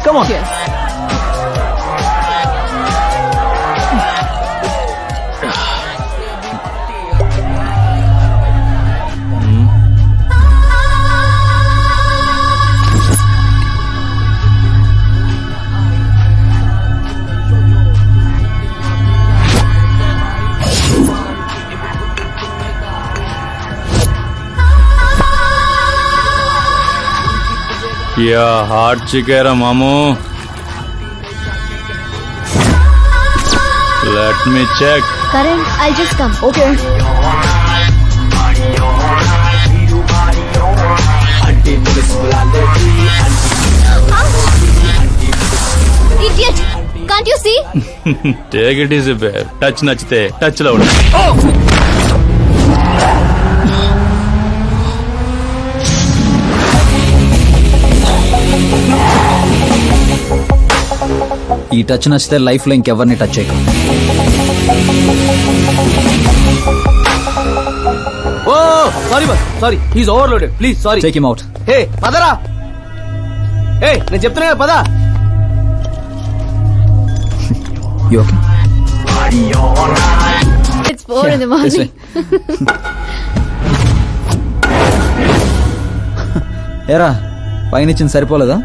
Come on. Cheers. क्या heart चिकेरा मामू. Let me check. Karan, I'll just come. Okay. Idiot! Can't you see? Take it easy, babe. Touch నచ్చితే touch లో ఉండు. ఈ touch నచ్చితే life లో ఇంకెవరిని టచ్ చేయకు. Oh sorry bus sorry he's overloaded please sorry. Take him out. Hey పదరా. Hey నేను చెప్తున్నా కదా, పద. You okay? It's 4 in the morning. ఏరా పైన ఇచ్చింది సరిపోలేదా?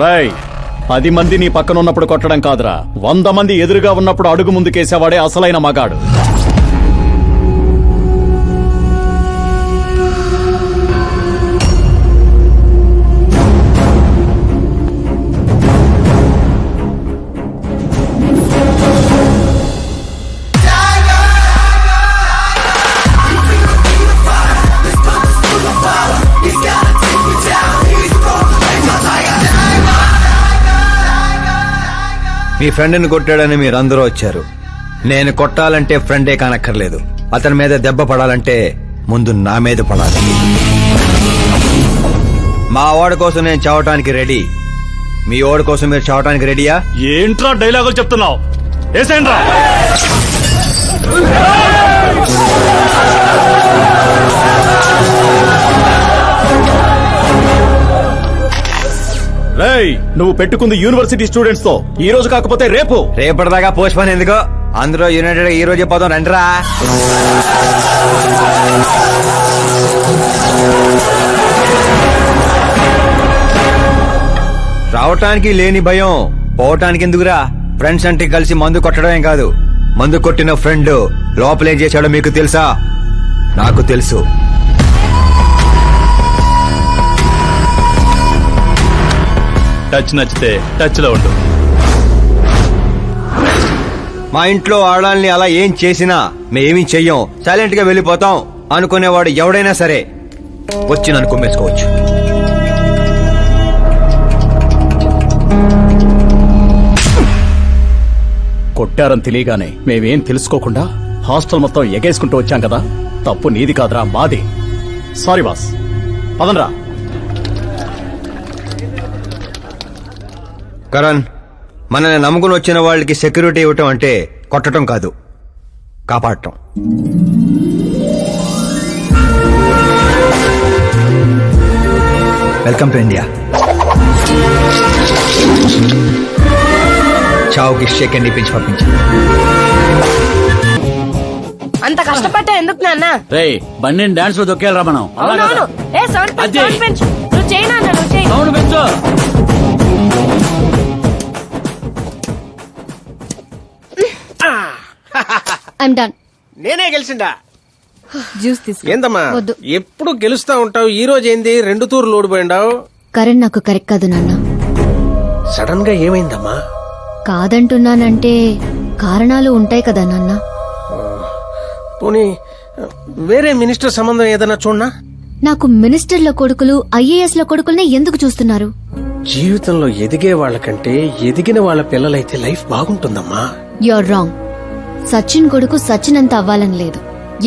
రై 10 మంది నీ పక్కన ఉన్నప్పుడు కొట్టడం కాదురా, 100 మంది ఎదురుగా ఉన్నప్పుడు అడుగు ముందుకేసేవాడే అసలైన మగాడు. మీ ఫ్రెండ్ని కొట్టాడని మీరందరూ వచ్చారు. నేను కొట్టాలంటే ఫ్రెండే కానక్కర్లేదు, అతని మీద దెబ్బ పడాలంటే ముందు నా మీద పడాలి. మా వాడి కోసం నేను చావటానికి రెడీ, మీ వాడి కోసం మీరు చావటానికి రెడీయా? ఏంట్రా డైలాగులు చెప్తున్నావు? ఏసేంట్రా. రేయ్ నువ్వు పెట్టుకుంది యూనివర్సిటీ స్టూడెంట్స్ తో, ఈ రోజు కాకపోతే రేపు. రేపటిదాకా పోస్ట్ పోన్ ఎందుకో, అందరూ యునైటెడ్ ఈ రోజే పోదాం రండిరా. రావటానికి లేని భయం పోవటానికి ఎందుకురా? ఫ్రెండ్స్ అంటే కలిసి మందు కొట్టడమేం కాదు, మందు కొట్టిన ఫ్రెండ్ లోపలేం చేశాడో మీకు తెలుసా? నాకు తెలుసు. టచ్ నచ్చితే టచ్ లో ఉండు. మా ఇంట్లో ఆడాలని అలా ఏం చేసినా మేమేమీ చెయ్యం, సైలెంట్ గా వెళ్ళిపోతాం అనుకునేవాడు ఎవడైనా సరే వచ్చి నన్ను కుమ్మేసుకోవచ్చు. కొట్టారని తెలియగానే మేమేం తెలుసుకోకుండా హాస్టల్ మొత్తం ఎగేసుకుంటూ వచ్చాం కదా, తప్పు నీది కాదురా, మాది. Sorry boss, పదనరా. కరణ్, మనల్ని నమ్ముకుని వచ్చిన వాళ్ళకి సెక్యూరిటీ ఇవ్వటం అంటే కొట్టడం కాదు, కాపాడటం. Welcome to India. చావుకి షేక్ అండ్ ఇప్పించి పంపించాను. అంత కష్టపడ్డా ఎందుకు నాన్న? రేయ్ బండిని డాన్స్ లో దొక్కేయాలరా మనం. అవునవును. ఏ సౌండ్ పెంచు. నువ్వు చేయి నాన్న, నువ్వు చేయి. సౌండ్ పెంచు. I'm done. నేనే గెలిచిండా? జ్యూస్ తీసుకో. ఏందమ్మా వద్దు. ఎప్పుడు గెలుస్తా ఉంటావు, ఈ రోజు ఏంది 2 తూర్లు ఓడిపోయిండావు? కరణ్ నాకు కరెక్ట్ కాదు నాన్న. సడన్ గా ఏమైందమ్మా? కాదంటున్నానంటే కారణాలు ఉంటాయి కదా నాన్న. పోనీ వేరే మినిస్టర్ సంబంధం ఏదైనా చూడనా? నాకు మినిస్టర్ల కొడుకులు ఐఏఎస్ ల కొడుకుల్ని ఎందుకు చూస్తున్నారు? జీవితంలో ఎదిగే వాళ్ళకంటే ఎదిగిన వాళ్ళ పిల్లలైతే లైఫ్ బాగుంటుందమ్మా. You're wrong. సచిన్ కొడుకు సచిన్ అంత అవ్వాలని లేదు,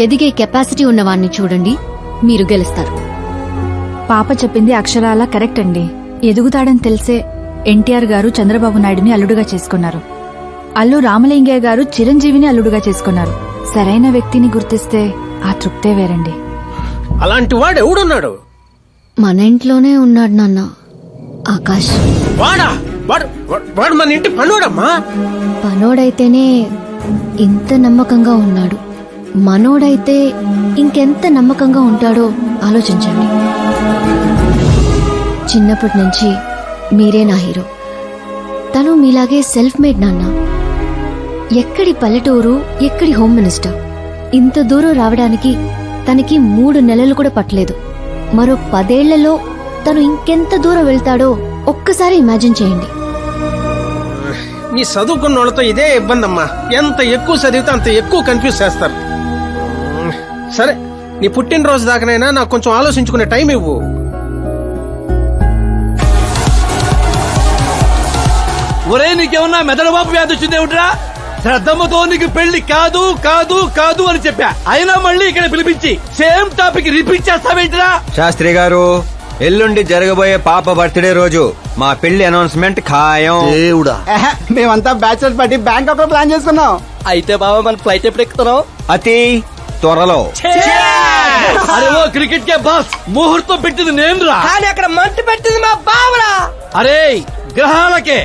ఎదిగే కెపాసిటీ ఉన్నవాణ్ణి చూడండి, మీరు గెలుస్తారు. పాప చెప్పింది అక్షరాలా కరెక్ట్ అండి. ఎదుగుతాడని తెలిసే ఎన్టీఆర్ గారు చంద్రబాబు నాయుడుని అల్లుడుగా చేసుకున్నారు. అల్లు రామలింగయ్య గారు చిరంజీవిని అల్లుడుగా చేసుకున్నారు. సరైన వ్యక్తిని గుర్తిస్తే ఆ తృప్తే వేరండి. అలాంటి వాడు ఎవడున్నాడు? మన ఇంట్లోనే ఉన్నాడు నాన్న, ఆకాష్. వాడా? వాడు మన ఇంటి పనుడమ్మా. పనోడైతేనే ఇంత నమ్మకంగా ఉన్నాడు, మనోడైతే ఇంకెంత నమ్మకంగా ఉంటాడో ఆలోచించండి. చిన్నప్పటి నుంచి మీరే నా హీరో. తను మీలాగే సెల్ఫ్ మేడ్ నాన్న. ఎక్కడి పల్లెటూరు, ఎక్కడి హోమ్ మినిస్టర్. ఇంత దూరం రావడానికి తనకి 3 నెలలు కూడా పట్టలేదు. మరో 10 ఏళ్లలో తను ఇంకెంత దూరం వెళ్తాడో ఒక్కసారి ఇమాజిన్ చేయండి. నీ చదువుకున్న వాళ్ళతో ఇదే ఇబ్బంది అమ్మా. ఎంత ఎక్కువ చదివితే అంత ఎక్కువ కన్ఫ్యూజ్ చేస్తారు. సరే, నీ పుట్టినరోజు దాకానైనా నాకు కొంచెం ఆలోచించుకునే టైం ఇవ్వు. ఒరే, నీకేమన్నా మెదడు వాపు వ్యాధి వచ్చిందేమిట్రా? శ్రద్ధమ్మతో నీకు పెళ్లి కాదు కాదు కాదు అని చెప్పా, అయినా మళ్ళీ ఇక్కడ పిలిపించి సేమ్ టాపిక్ రిపీట్ చేస్తావేంట్రా? శాస్త్రి గారు, ఎల్లుండి జరగబోయే పాప బర్త్డే రోజు మా పెళ్లి అనౌన్స్మెంట్ ఖాయం. దేవుడా, మేమంతా బ్యాచులర్ పార్టీ బ్యాంకాక్ లో ప్లాన్ చేసుకున్నాం. అయితే బాబా మన ఫ్లైట్ ఎప్పుడు ఎక్కుతున్నావు? అతి త్వరలో. అరే ఓ క్రికెట్ కే బాస్, ముహూర్తం పెట్టింది నేను రా. కానీ అక్కడ మంట పెట్టింది మా బావరా. అరే గ్రహాలకే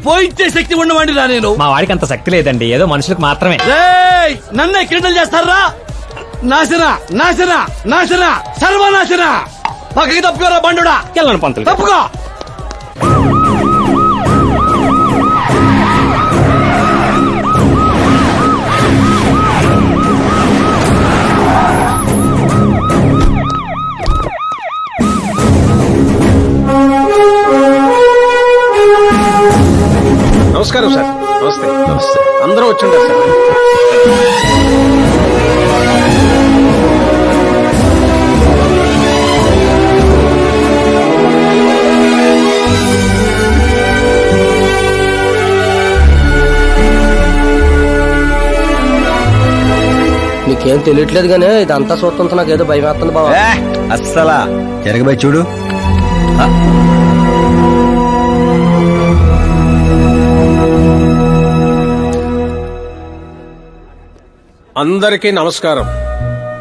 పోయించే శక్తి ఉన్నవాడిని రా నేను. మా వాడికి అంత శక్తి లేదండి, ఏదో మనుషులకు మాత్రమే. రేయ్, నన్నే క్రీడలు చేస్తారా? నాశన నాశన నాశన సర్వనాశన. పక్కకి తప్పుకోరా బండుడా. వెళ్ళను పంతులు. తప్పుకో. నమస్కారం సార్. నమస్తే. నమస్తే. అందరూ వచ్చిండారు సార్. నీకేం తెలియట్లేదు గానీ ఇదంతా చూస్తుంటే నాకేదో భయం వేస్తుంది బావ. అస్సలా జరగబోయే చూడు. అందరికీ నమస్కారం.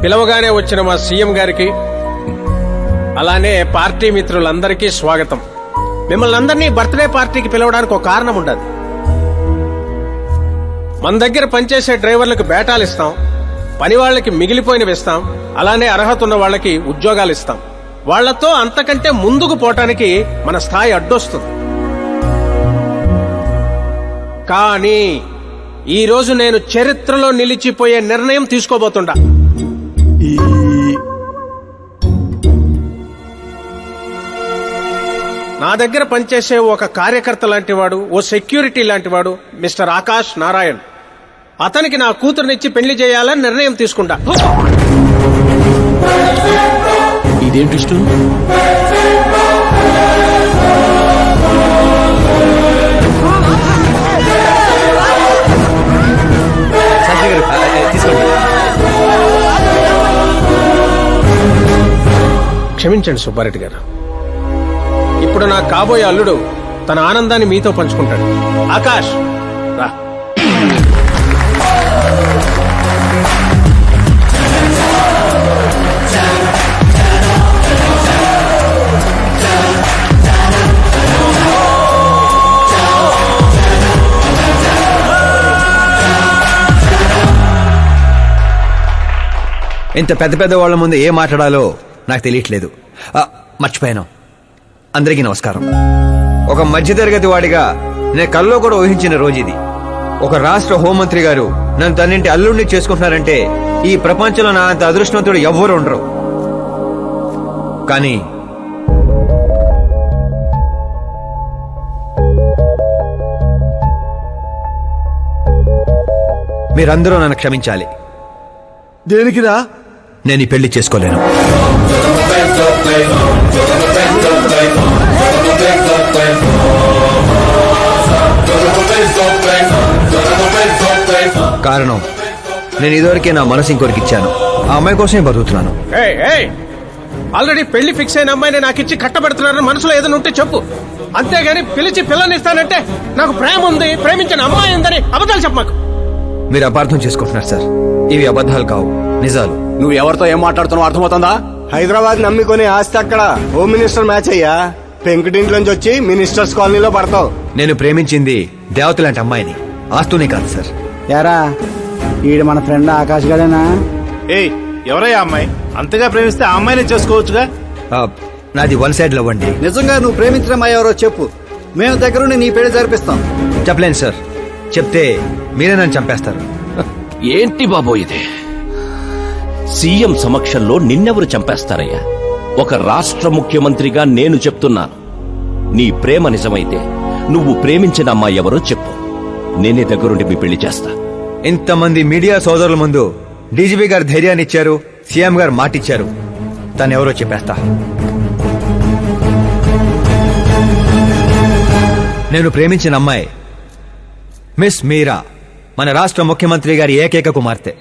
పిలవగానే వచ్చిన మా సీఎం గారికి, అలానే పార్టీ మిత్రులందరికీ స్వాగతం. మిమ్మల్ని అందరినీ బర్త్డే పార్టీకి పిలవడానికి ఒక కారణం ఉండదు. మన దగ్గర పనిచేసే డ్రైవర్లకు బేటాలు ఇస్తాం, పని వాళ్ళకి మిగిలిపోయినవి ఇస్తాం, అలానే అర్హత ఉన్న వాళ్ళకి ఉద్యోగాలు ఇస్తాం. వాళ్లతో అంతకంటే ముందుకు పోవటానికి మన స్థాయి అడ్డొస్తుంది. కానీ ఈ రోజు నేను చరిత్రలో నిలిచిపోయే నిర్ణయం తీసుకోబోతుండా. నా దగ్గర పనిచేసే ఒక కార్యకర్త లాంటి వాడు, ఓ సెక్యూరిటీ లాంటి వాడు, మిస్టర్ ఆకాష్ నారాయణ్. అతనికి నా కూతురునిచ్చి పెళ్లి చేయాలని నిర్ణయం తీసుకుంటా. ఇదేంటి ఇష్టం? క్షమించండి సుబ్బారెడ్డి గారు. ఇప్పుడు నా కాబోయే అల్లుడు తన ఆనందాన్ని మీతో పంచుకుంటాడు. ఆకాష్ రా. ఇంత పెద్ద పెద్ద వాళ్ళ ముందు ఏం మాట్లాడాలో నాకు తెలియట్లేదు. మర్చిపోయాను. అందరికీ నమస్కారం. ఒక మధ్యతరగతి వాడిగా నేను కల్లో కూడా ఊహించిన రోజు ఇది. ఒక రాష్ట్ర హోంమంత్రి గారు నన్ను తన్నింటి అల్లుడిని చేసుకుంటున్నారంటే ఈ ప్రపంచంలో నా అంత అదృష్టవంతుడు ఎవ్వరూ ఉండరు. కానీ మీరందరూ నన్ను క్షమించాలి. దేనికిరా? నేను ఈ పెళ్లి చేసుకోలేను. కారణం, నేను ఇదివరకే నా మనసు ఇంకొరికి ఇచ్చాను. ఆ అమ్మాయి కోసమే బతుకుతున్నాను. ఏయ్, ఏయ్, ఆల్రెడీ పెళ్లి ఫిక్స్ అయిన అమ్మాయిని నాకు ఇచ్చి కట్టబెడుతున్నారని మనసులో ఏదైనా ఉంటే చెప్పు. అంతేగాని పిలిచి పిల్లనిస్తానంటే నాకు ప్రేమ ఉంది, ప్రేమించిన అమ్మాయి ఉందని అబద్ధాలు చెప్పమాకు. మీరు అపార్థం చేసుకుంటున్నారు సార్. ఇవి అబద్ధాలు కావు, నిజాలు. నువ్వు ఎవరితో ఏం మాట్లాడుతున్నావు అర్థమవుతుందా? హైదరాబాద్ నమ్మికొని ఆస్తి అక్కడ హోమ్ మినిస్టర్ మ్యాచ్ అయ్యా. పెంకుటింట్లోంచి వచ్చి మినిస్టర్స్ కాలనీలో పడతావు. నేను ప్రేమించింది దేవత లాంటి అమ్మాయిని, ఆస్తూనే కాదు సార్. యారా ఈడు మన ఫ్రెండ్ ఆకాష్ గడేనా? ఏయ్ ఎవరయ్యా అమ్మాయి? అంతగా ప్రేమిస్తే ఆ అమ్మాయినే చేసుకోవచ్చుగా. నాది వన్ సైడ్ లవ్ అండి. నిజంగా నువ్వు ప్రేమించిన అమ్మాయి ఎవరో చెప్పు, మేము దగ్గరుండి నీ పెళ్లి జరిపిస్తాం. చెప్పలేను సార్, చెప్తే మీరే నన్ను చంపేస్తారు. ఏంటి బాబో ఇది? సీఎం సమక్షంలో నిన్నెవరు చంపేస్తారయ్యా? ఒక రాష్ట్ర ముఖ్యమంత్రిగా నేను చెప్తున్నాను, నీ ప్రేమ నిజమైతే నువ్వు ప్రేమించిన అమ్మాయి ఎవరో చెప్పు, నేనే దగ్గరుండి మీ పెళ్లి చేస్తా. ఇంతమంది మీడియా సోదరుల ముందు డీజీపీ గారు ధైర్యాన్ని ఇచ్చారు, సీఎం గారు మాటిచ్చారు. తను ఎవరో చెప్పేస్తా. నేను ప్రేమించిన అమ్మాయి మిస్ మీరా, మన రాష్ట్ర ముఖ్యమంత్రి గారి ఏకైక కుమార్తె.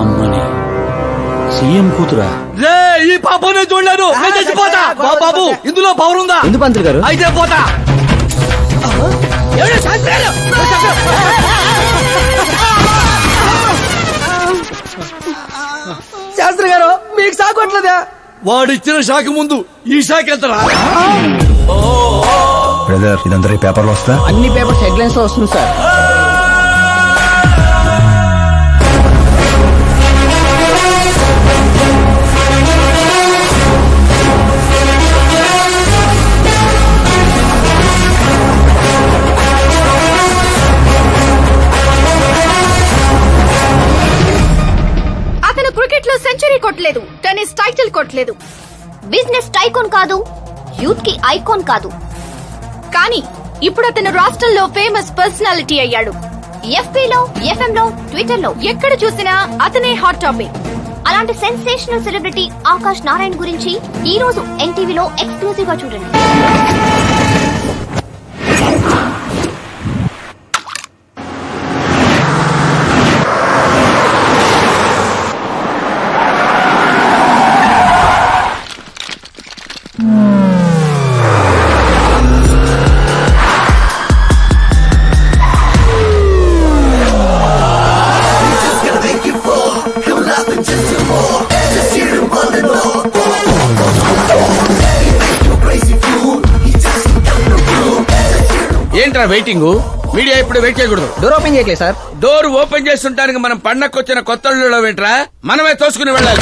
అమ్మని సీఎం కూతురా? రే ఈ పాపనే చూడలేను, నేను చచ్చిపోతా. బాబు ఇందులో పవర్ ఉందా? ఎందుకు మంత్రి గారు? అయితే పోతా. శాస్త్రి గారు మీకు సాగొట్లేదా? వాడిచ్చిన షాక్ ముందు ఈ షాక్ ఎంతరా? బ్రదర్ ఇదంతా పేపర్లో వస్తా. అన్ని పేపర్స్ హెడ్లైన్స్ లో వస్తుంది సార్. అతను క్రికెట్ లో సెంచరీ కొట్టలేదు, టెన్నిస్ టైటిల్ కొట్టలేదు, బిజినెస్ టైకోన్ కాదు, యూత్ కి ఐకాన్ కాదు. కానీ ఇప్పుడు అతను రాష్ట్రంలో ఫేమస్ పర్సనాలిటీ అయ్యాడు. ఎఫ్బీలో, ఎఫ్ఎం లో, ట్విట్టర్ లో ఎక్కడ చూసినా అతనే హాట్ టాపిక్. అలాంటి సెన్సేషనల్ సెలబ్రిటీ ఆకాష్ నారాయణ్ గురించి ఈ రోజు ఎన్టీవీలో ఎక్స్క్లూజివ్ గా చూడండి. ఏంట్రా వెయిటింగ్? మీడియా ఇప్పుడు వెయిట్ చేయకూడదు. డోర్ ఓపెన్ చేయట్లేదు సార్. డోర్ ఓపెన్ చేస్తుంటానికి మనం పండక్కొచ్చిన కొత్త ఇళ్ళలో ఏంట్రా? మనమే తోసుకుని వెళ్ళాలి.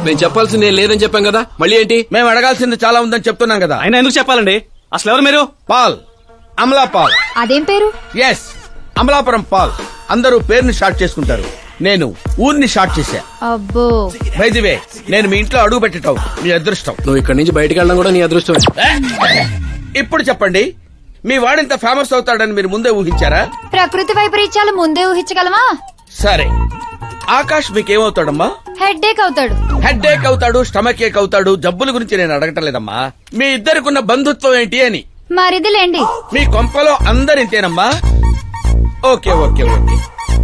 మేము చెప్పాల్సిందే లేదని చెప్పాం కదా, మళ్ళీ ఏంటి? మేము అడగాల్సింది చాలా ఉందని చెప్తున్నాం కదా. అయినా ఎందుకు చెప్పాలండి? అసలు ఎవరు మీరు? Paul, Amala Paul. అదేం పేరు? Yes, Amalapuram Paul. అందరూ పేరుని షార్ట్ చేసుకుంటారు, నేను ఊరిని షార్ట్ చేశా. అబ్బో. బై ది వే, నేను మీ ఇంట్లో అడుగు పెట్టటం మీ అదృష్టం. నువ్వు ఇక్కడి నుంచి బయటకు వెళ్ళడం కూడా నీ అదృష్టమే. ఇప్పుడు చెప్పండి, మీ వాడింత ఫేమస్ అవుతాడని మీరు ముందే ఊహించారా? ప్రకృతి వైపరీత్యాలు ముందే ఊహించగలమా? సరే, ఆకాష్ మీకేమవుతాడమ్మా? హెడ్ ఏక్ అవుతాడు. హెడ్ ఏక్ అవుతాడు, స్టమక్ ఏక్ అవుతాడు. జబ్బుల గురించి నేను అడగటం లేదమ్మా, మీ ఇద్దరికున్న బంధుత్వం ఏంటి అని. మరిదిలేండి. మీ కొంపలో అందరింతేనమ్మా? Okay okay okay.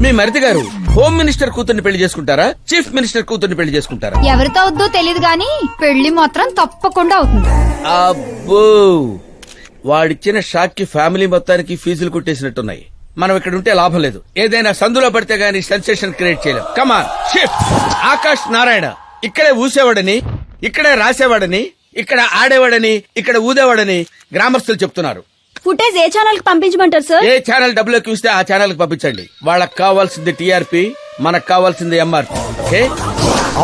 మీ మరిది గారు హోమ్ మినిస్టర్ కూతుర్ని పెళ్లి చేసుకుంటారా, చీఫ్ మినిస్టర్ కూతుర్ని పెళ్లి చేసుకుంటారా? ఎవరితో అవుద్దో తెలియదు గాని పెళ్లి మాత్రం తప్పకుండా అవుతుంది. అబ్బో, వాడిచ్చిన షాక్ కి ఫ్యామిలీ మొత్తానికి ఫీజులు కుట్టేసినట్టున్నాయి. మనం ఇక్కడ ఉంటే లాభం లేదు, ఏదైనా సందులో పడితే గానీ సెన్సేషన్ క్రియేట్ చేయలేం. Come on shift. ఆకాష్ నారాయణ ఇక్కడే ఊసేవాడని, ఇక్కడే రాసేవాడని, ఇక్కడ ఆడేవాడని, ఇక్కడ ఊదేవాడని గ్రామస్తులు చెప్తున్నారు. ఫుటేజ్ ఏ ఛానల్ కి పంపించమంటారు సార్? ఏ ఛానల్ డబ్బులు ఎక్కువ ఇస్తే ఆ ఛానల్ కి పంపించండి. వాళ్ళకి కావాల్సింది టీఆర్పీ, మనకు కావాల్సింది ఎంఆర్పీ. ఓకే?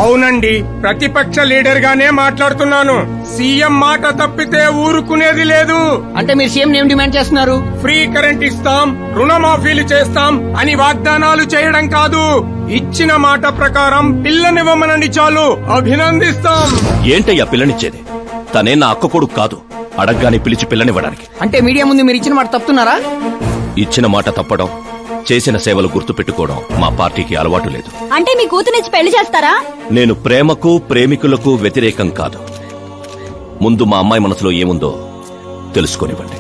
అవునండి, ప్రతిపక్ష లీడర్ గానే మాట్లాడుతున్నాను. సీఎం మాట తప్పితే ఊరుకునేది లేదు. అంటే మీరు సీఎం ఏం డిమాండ్ చేస్తున్నారు? ఫ్రీ కరెంట్ ఇస్తాం, రుణమాఫీలు చేస్తాం అని వాగ్దానాలు చేయడం కాదు, ఇచ్చిన మాట ప్రకారం పిల్లనివ్వమనండి చాలు, అభినందిస్తాం. ఏంటయ్యా పిల్లనిచ్చేది? తనే నా అక్క కొడుకు కాదు, అడగ్గానే పిలిచి పిల్లనివ్వడానికి. అంటే మీడియా ముందు మీరు ఇచ్చిన మాట తప్పుతున్నారా? ఇచ్చిన మాట తప్పడం, చేసిన సేవలు గుర్తుపెట్టుకోవడం మా పార్టీకి అలవాటు లేదు. అంటే మీ కూతునిచ్చి పెళ్లి చేస్తారా? నేను ప్రేమకు ప్రేమికులకు వ్యతిరేకం కాదు. ముందు మా అమ్మాయి మనసులో ఏముందో తెలుసుకోనివ్వండి.